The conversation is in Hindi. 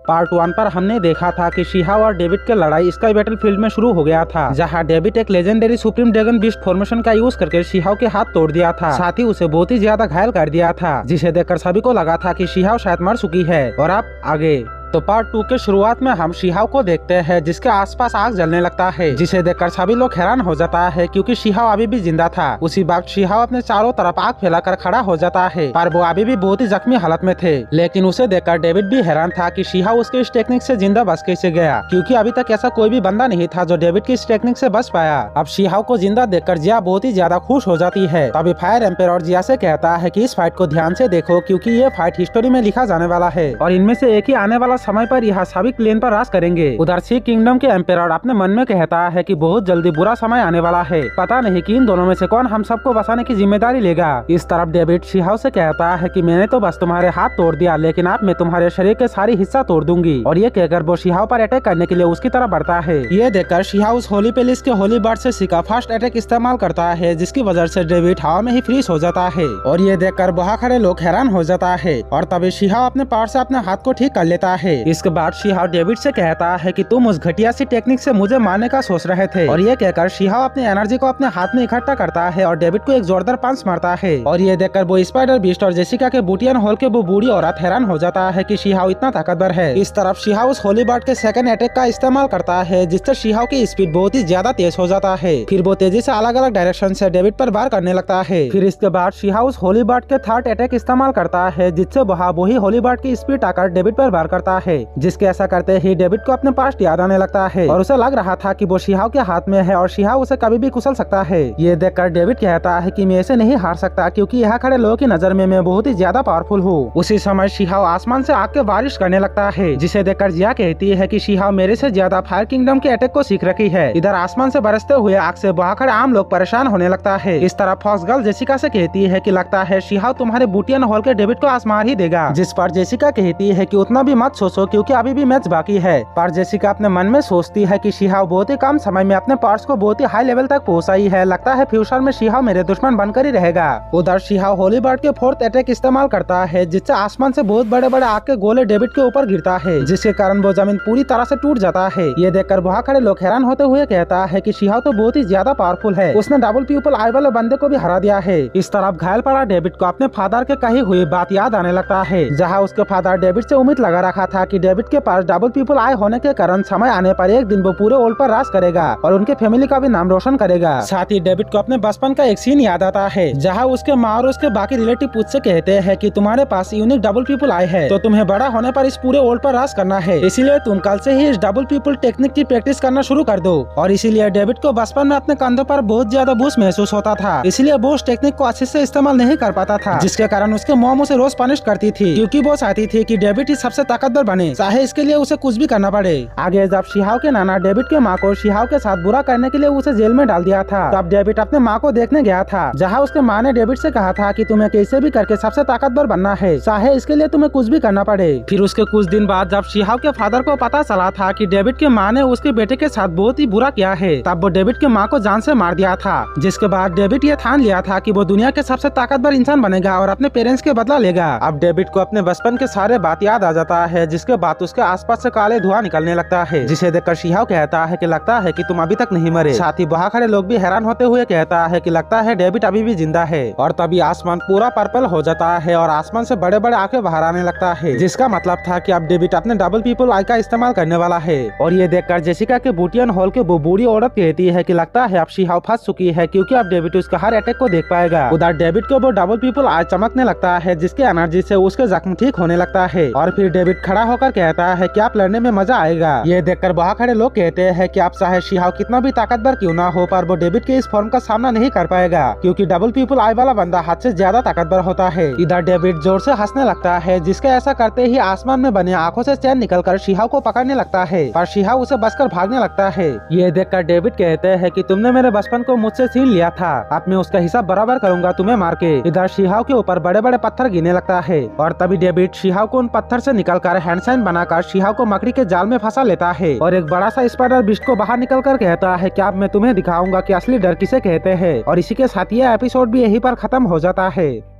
पार्ट 1 पर हमने देखा था कि शिहाओ और डेविड की लड़ाई स्काई बैटलफील्ड में शुरू हो गया था, जहां डेविड एक legendary supreme dragon beast formation का यूज करके शिहाओ के हाथ तोड़ दिया था, साथ ही उसे बहुत ही ज्यादा घायल कर दिया था, जिसे देखकर सभी को लगा था कि शिहाओ शायद मर चुकी है। और अब आगे तो पार्ट 2 के शुरुआत में हम शिहाओ को देखते हैं, जिसके आसपास आग जलने लगता है, जिसे देखकर सभी लोग हैरान हो जाता है, क्योंकि शिहाओ अभी भी जिंदा था। उसी वक्त शिहाओ अपने चारों तरफ आग फैलाकर खड़ा हो जाता है, पर वो अभी भी बहुत ही जख्मी हालत में थे। लेकिन उसे देखकर डेविड भी हैरान था कि शिहाओ उसके इस टेक्निक से जिंदा बच कैसे गया, क्योंकि अभी तक ऐसा कोई भी बंदा नहीं था जो डेविड की इस टेक्निक से बच पाया। अब शिहाओ को जिंदा देखकर जिया बहुत ही ज्यादा खुश हो जाती है। तभी फायर एम्पायर जिया से कहता है कि इस फाइट को ध्यान से देखो, क्योंकि ये फाइट हिस्टोरी में लिखा जाने वाला है और इनमें से एक ही आने वाला समय पर यह सभी क्लेन पर राज करेंगे। उधर सी किंगडम के एम्पायर अपने मन में कहता है कि बहुत जल्दी बुरा समय आने वाला है, पता नहीं कि इन दोनों में से कौन हम सबको बचाने की जिम्मेदारी लेगा। इस तरफ डेविड शिहाओ से कहता है कि मैंने तो बस तुम्हारे हाथ तोड़ दिया, लेकिन अब मैं तुम्हारे शरीर के सारी हिस्सा तोड़ दूंगी। और ये कहकर वो शिहाओ पर अटैक करने के लिए उसकी तरफ बढ़ता है। ये देखकर शिहाओ उस होली पेलिस के होली बर्ड से सीखा फास्ट अटैक इस्तेमाल करता है, जिसकी वजह से डेविड हवा में ही फ्रीज हो जाता है। और ये देखकर वहाँ खड़े लोग हैरान हो जाता है। और तभी शिहाओ अपने पावर से अपने हाथ को ठीक कर लेता है। इसके बाद शिहाओ डेविड से कहता है कि तुम उस घटिया सी टेक्निक से मुझे मारने का सोच रहे थे। और ये कहकर शिहाओ अपनी एनर्जी को अपने हाथ में इकट्ठा करता है और डेविड को एक जोरदार पंच मारता है। और ये देखकर वो स्पाइडर बीस्ट और जेसिका के बूटियन होल के वो बूढ़ी औरत हैरान हो जाता है कि शिहाओ इतना ताकतवर है। इस तरफ शिहाओ उस होली बर्ड के सेकंड अटैक का इस्तेमाल करता है, जिससे शिहाओ की स्पीड बहुत ही ज्यादा तेज हो जाता है। फिर वो तेजी से अलग अलग डायरेक्शन से डेविड पर वार करने लगता है। फिर इसके बाद शिहाओ उस होली बर्ड के थर्ड अटैक इस्तेमाल करता है, जिससे वही होली बर्ड की स्पीड आकर डेविड पर वार करता है, जिसके ऐसा करते ही डेविड को अपने पास याद आने लगता है और उसे लग रहा था कि वो शिहाओ के हाथ में है और शिहाओ उसे कभी भी कुचल सकता है। ये देखकर डेविड कहता है कि मैं इसे नहीं हार सकता, क्योंकि यहाँ खड़े लोगों की नजर में मैं बहुत ही ज्यादा पावरफुल हूँ। उसी समय शिहाओ आसमान से आग के बारिश करने लगता है, जिसे देखकर जिया कहती है कि शिहाओ मेरे से ज्यादा फायर किंगडम के अटैक को सीख रखी है। इधर आसमान से बरसते हुए आग से वहाँ खड़े आम लोग परेशान होने लगता है। इस तरह फॉक्स गर्ल जेसिका से कहती है कि लगता है शिहाओ तुम्हारे बूटियन हॉल के डेविड को आसमार ही देगा, जिस पर जेसिका कहती है कि उतना भी मत सोचो, क्योंकि अभी भी मैच बाकी है। पर जेसिका अपने मन में सोचती है कि शिहाओ बहुत ही कम समय में अपने पार्ट्स को बहुत ही हाई लेवल तक पहुंचाई है, लगता है फ्यूचर में शिहाओ मेरे दुश्मन बनकर ही रहेगा। उधर शिहाओ होली बर्ड के फोर्थ अटैक इस्तेमाल करता है, जिससे आसमान से बहुत बड़े बड़े आग के गोले डेविड के ऊपर गिरता है, जिसके कारण वो जमीन पूरी तरह से टूट जाता है। ये देखकर वहाँ खड़े लोग हैरान होते हुए कहता है कि शिहाओ तो बहुत ही ज्यादा पावरफुल है, उसने डबल पीपल आई वाले बंदे को भी हरा दिया है। इस तरफ घायल पड़ा डेविड को अपने फादर के कही हुई बात याद आने लगता है, जहाँ उसके फादर डेविड से उम्मीद लगा रखा था कि डेविड के पास डबल पीपल आई होने के कारण समय आने पर एक दिन वो पूरे वर्ल्ड पर राज करेगा और उनके फैमिली का भी नाम रोशन करेगा। साथ ही डेविड को अपने बचपन का एक सीन याद आता है, जहां उसके माँ और उसके बाकी रिलेटिव मुझसे कहते हैं कि तुम्हारे पास यूनिक डबल पीपल आई है, तो तुम्हें बड़ा होने पर इस पूरे वर्ल्ड पर राज करना है, इसीलिए तुम कल से ही इस डबल पीपल टेक्निक की प्रैक्टिस करना शुरू कर दो। और इसीलिए डेविड को बचपन में अपने कंधों पर बहुत ज्यादा बोझ महसूस होता था, इसलिए वो उस टेक्निक को अच्छे से इस्तेमाल नहीं कर पाता था, जिसके कारण उसके मॉम उसे रोज पनिश करती थी, क्योंकि वो चाहती थी कि डेविड ही सबसे ताकतवर बने, चाहे इसके लिए उसे कुछ भी करना पड़े। आगे जब शिहाओ के नाना डेविड के माँ को शिहाओ के साथ बुरा करने के लिए उसे जेल में डाल दिया था, तब डेविड अपने माँ को देखने गया था, जहाँ उसके माँ ने डेविड से कहा था कि तुम्हें कैसे भी करके सबसे ताकतवर बनना है, चाहे इसके लिए तुम्हें कुछ भी करना पड़े। फिर उसके कुछ दिन बाद जब शिहाओ के फादर को पता चला था कि डेविड के माँ ने उसके बेटे के साथ बहुत ही बुरा किया है, तब वो डेविड के माँ को जान से मार दिया था, जिसके बाद डेविड ये ठान लिया था कि वो दुनिया के सबसे ताकतवर इंसान बनेगा और अपने पेरेंट्स के बदला लेगा। अब डेविड को अपने बचपन के सारे बात याद आ जाता है, जिसके बाद उसके आसपास से काले धुआं निकलने लगता है, जिसे देखकर शिहाओ कहता है कि लगता है कि तुम अभी तक नहीं मरे। साथ ही वहाँ खड़े लोग भी हैरान होते हुए कहता है कि लगता है डेविड अभी भी जिंदा है। और तभी आसमान पूरा पर्पल हो जाता है और आसमान से बड़े बड़े आंखें बाहर आने लगता है, जिसका मतलब था कि अब डेविड अपने डबल पीपल आई का इस्तेमाल करने वाला है। और ये देखकर जेसिका के बूटियन हॉल के वो बूढ़ी औरत कहती है कि लगता है अब शिहाओ फंस चुकी है, क्योंकि अब डेविड उसका हर अटैक को देख पाएगा। उधर डेविड को वो डबल पीपल आई चमकने लगता है, जिसके एनर्जी से उसके जख्म ठीक होने लगता है। और फिर डेविड खड़ा होकर कहता है कि आप लड़ने में मजा आएगा। ये देखकर वहाँ खड़े लोग कहते हैं कि आप चाहे शिहाओ कितना भी ताकतवर क्यों ना हो, पर वो डेविड के इस फॉर्म का सामना नहीं कर पाएगा, क्योंकि डबल पीपल आई वाला बंदा हद से ज्यादा ताकतवर होता है। इधर डेविड जोर से हंसने लगता है, जिसके ऐसा करते ही आसमान में बने आंखों से चैन निकलकर शिहाओ को पकड़ने लगता है, पर शिहाओ उसे बचकर भागने लगता है। ये देखकर डेविड कहते हैं कि तुमने मेरे बचपन को मुझसे छीन लिया था, अब मैं उसका हिसाब बराबर करूंगा तुम्हें मार के। इधर शिहाओ के ऊपर बड़े बड़े पत्थर गिरने लगता है और तभी डेविड शिहाओ को उन पत्थर से निकलकर हैंड साइन बनाकर शिहाओ को मकड़ी के जाल में फंसा लेता है और एक बड़ा सा स्पाइडर बीस्ट को बाहर निकलकर कहता है कि अब मैं तुम्हें दिखाऊंगा कि असली डर किसे कहते हैं। और इसी के साथ ये एपिसोड भी यहीं पर खत्म हो जाता है।